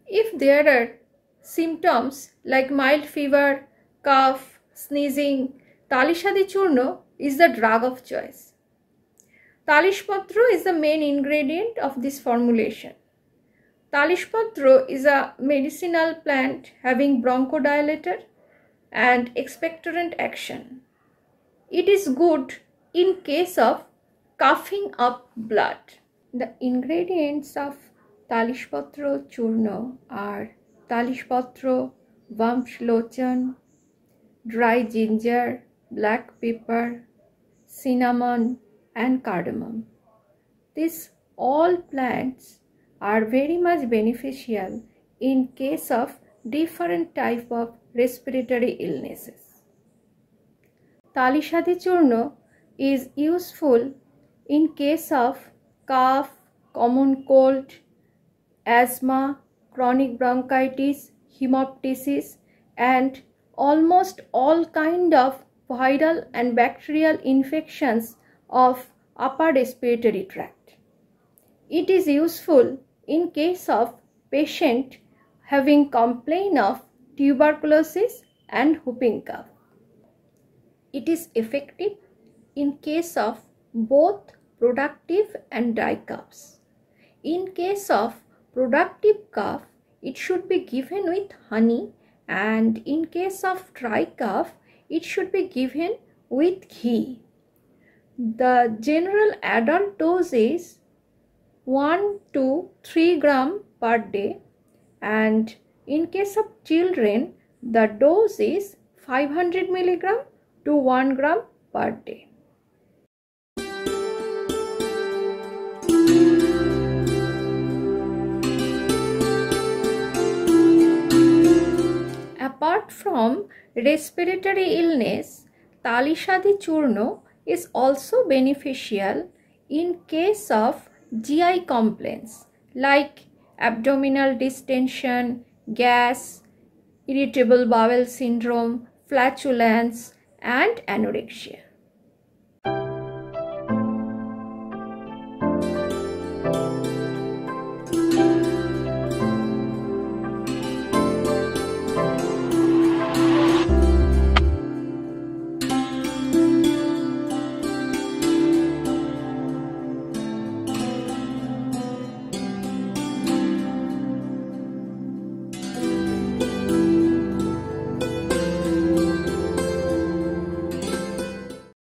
If there are symptoms like mild fever, cough, sneezing, Talishadi Churno is the drug of choice. Talishpatro is the main ingredient of this formulation. Talishpatro is a medicinal plant having bronchodilator and expectorant action. It is good in case of coughing up blood. The ingredients of Talishpatro Churno are Talishpatro, Vamshlochan, dry ginger, black pepper, cinnamon and cardamom. These all plants are very much beneficial in case of different type of respiratory illnesses. Talishadi Churno is useful in case of cough, common cold, asthma, chronic bronchitis, hemoptysis and almost all kind of viral and bacterial infections of upper respiratory tract. It is useful in case of patient having complaint of tuberculosis and whooping cough. It is effective in case of both productive and dry coughs. In case of productive cough, it should be given with honey, and in case of dry cough, it should be given with ghee. The general adult dose is 1 to 3 gram per day, and in case of children, the dose is 500 milligram to 1 gram per day. Apart from respiratory illness, Talishadi Churno is also beneficial in case of GI complaints like abdominal distension, gas, irritable bowel syndrome, flatulence and anorexia.